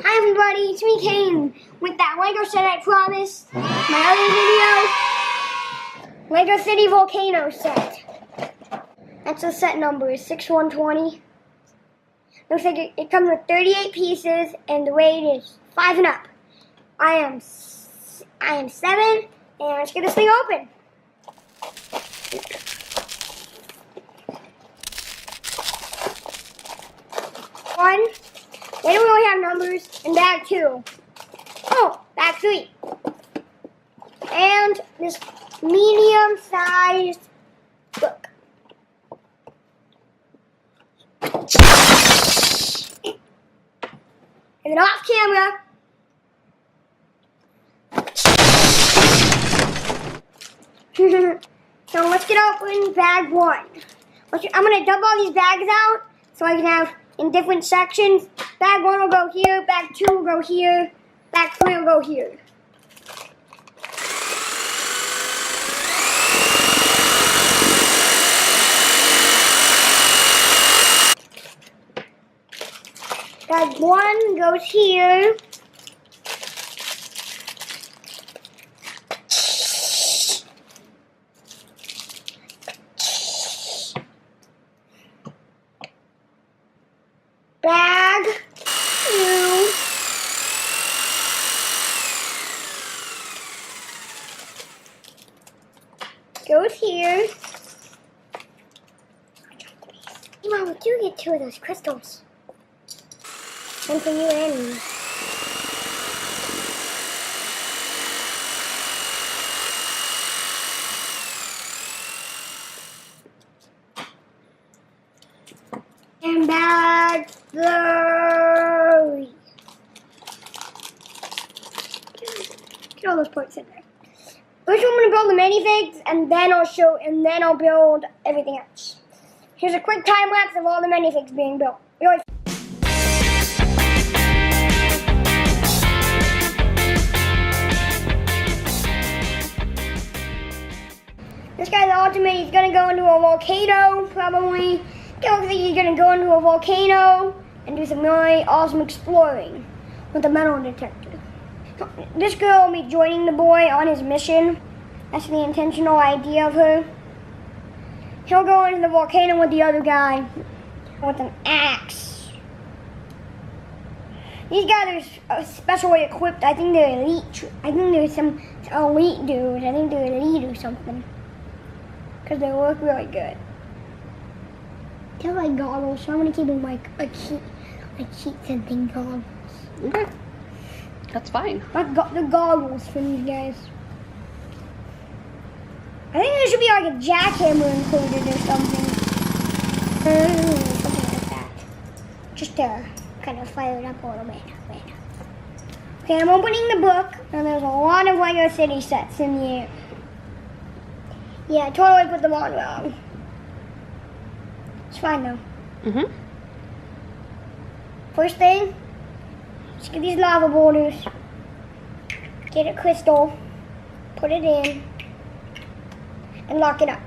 Hi everybody, it's me Caden with that Lego set I promised. My other video, Lego City Volcano set. That's the set number, is 6120. Looks like it comes with 38 pieces and the weight is 5 and up. I am 7 and let's get this thing open. One. They don't really have numbers. And bag 2. Oh, bag 3. And this medium-sized book. And then off camera. So let's get open bag 1. I'm going to dump all these bags out so I can have in different sections. Bag 1 will go here, bag 2 will go here, bag 3 will go here. Bag 1 goes here. Bag 2 goes here. Mom, we do get 2 of those crystals. One for you and me. And bag 3. Get all those parts in there. First, I'm going to build the minifigs, and then I'll build everything else. Here's a quick time lapse of all the minifigs being built. This guy's the ultimate. He's going to go into a volcano, probably. It looks like he's going to go into a volcano and do some really awesome exploring with a metal detector. This girl will be joining the boy on his mission. That's the intentional idea of her. He'll go into the volcano with the other guy with an axe. These guys are specially equipped. I think they're elite. I think they're some elite dudes. I think they're elite or something. Because they look really good. They have like goggles, so I'm going to keep them like a cheat scenting goggles. Okay. That's fine. I've got the goggles for these guys. I think there should be like a jackhammer included or something. Something like that. Just to kind of fire it up a little bit. Okay, I'm opening the book, and there's a lot of Lego City sets in here. Yeah, I totally put them on wrong. It's fine though. First thing, let's get these lava boulders. Get a crystal, put it in, and lock it up.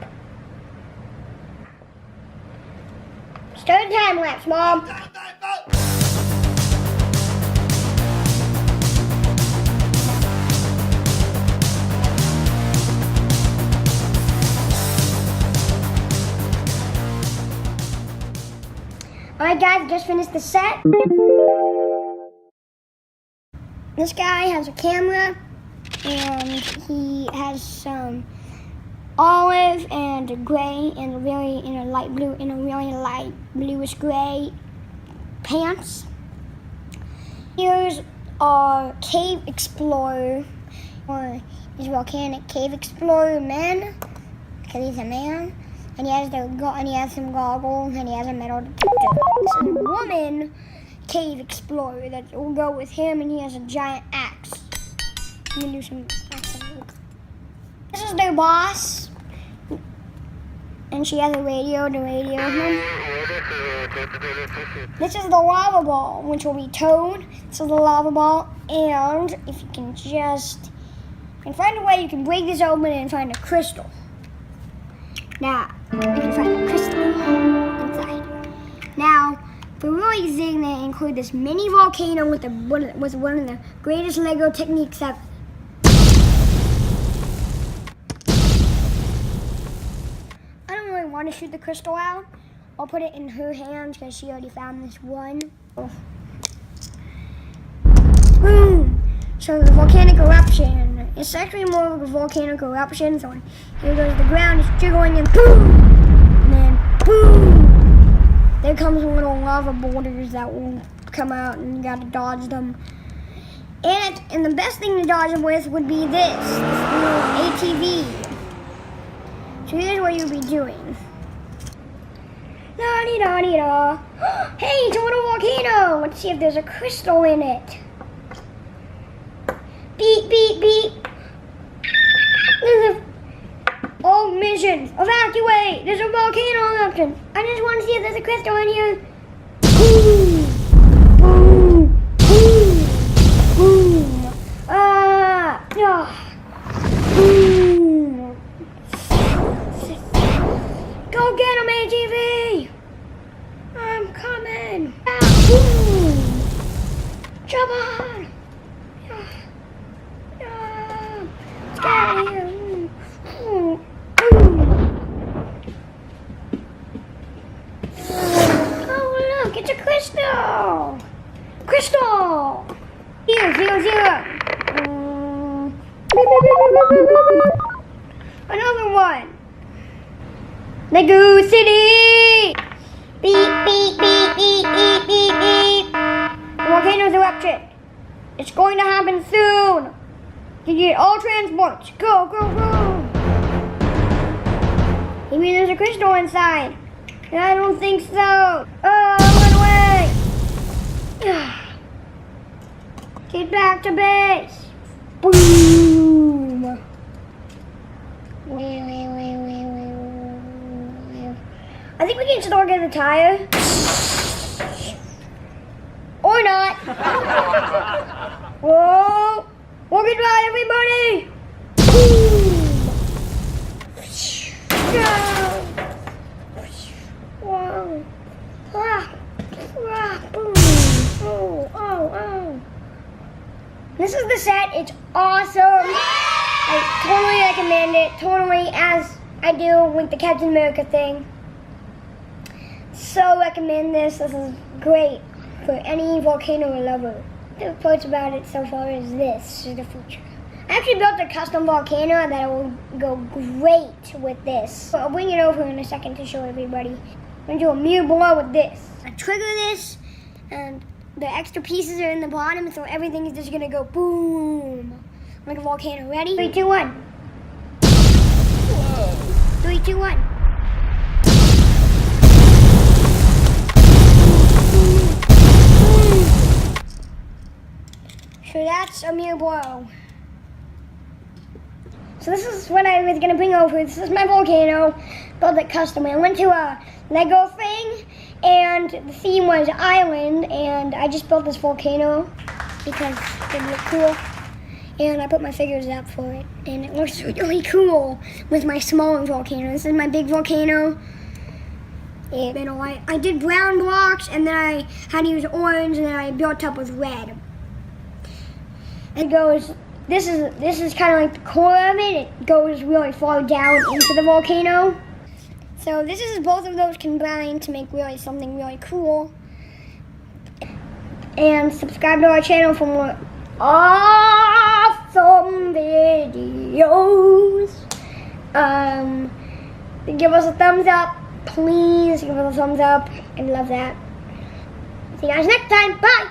Start a time lapse, Mom. Alright guys, just finished the set. This guy has a camera and he has some olive and a gray and a really light bluish gray pants. Here's our cave explorer, or his volcanic cave explorer man, because he's a man. And he has some goggles, and he has a metal detector. This is a woman cave explorer that will go with him, and he has a giant axe. I'm gonna do some axe. This is their boss, and she has a radio to radio him. This is the lava ball, which will be towed. This is the lava ball, and if you can find a way, you can break this open and find a crystal. Now, you can find a crystal inside. Now, For really zing, they include this mini volcano with one of the greatest Lego techniques ever. I don't really want to shoot the crystal out. I'll put it in her hands because she already found this one. Boom! So the volcanic eruption. It's actually more of a volcanic eruption. So here goes the ground, it's jiggling, and boom! And then boom! There comes little lava boulders that will come out, and you gotta dodge them. And the best thing to dodge them with would be this little ATV. So here's what you'll be doing. La-di-da-di-da. Hey, it's a little volcano. Let's see if there's a crystal in it. Beep, beep, beep. All missions, evacuate. There's a volcano eruption. I just want to see if there's a crystal in here. Boom, boom, boom, boom. Boom. Go get him, ATV. I'm coming. Boom. Jump on. Let's get out of here. Oh, look, it's a crystal. Crystal. Here, 0, 0. Another one. Lego City. Beep, beep, beep, beep, beep, beep, beep. The volcano's eruption. It's going to happen soon. You get all transports. Go, go, go. Maybe there's a crystal inside. I don't think so. Oh, run away. Get back to base. Boom. I think we can still get the tire. Or not. Whoa. Well, goodbye, everybody. Boom. Whoa. Boom. Oh, oh, oh. This is the set. It's awesome. I totally recommend it. Totally, as I do with the Captain America thing. So recommend this. This is great for any volcano lover. The parts about it so far is this is the future. I actually built a custom volcano that will go great with this. So I'll bring it over in a second to show everybody. I'm going to do a mirror blow with this. I trigger this, and the extra pieces are in the bottom, so everything is just going to go boom. Like a volcano. Ready? 3, 2, 1. Whoa. 3, 2, 1. So that's a mirror blow. So this is what I was gonna bring over. This is my volcano. Built it custom. I went to a Lego thing, and the theme was island, and I just built this volcano because it looked cool. And I put my figures up for it, and it looks really cool with my smaller volcano. This is my big volcano. And I did brown blocks, and then I had to use orange, and then I built up with red. It goes, this is kind of like the core of it. It goes really far down into the volcano. So this is both of those combined to make really something really cool. And subscribe to our channel for more awesome videos. Give us a thumbs up. Please give us a thumbs up. I love that. See you guys next time. Bye.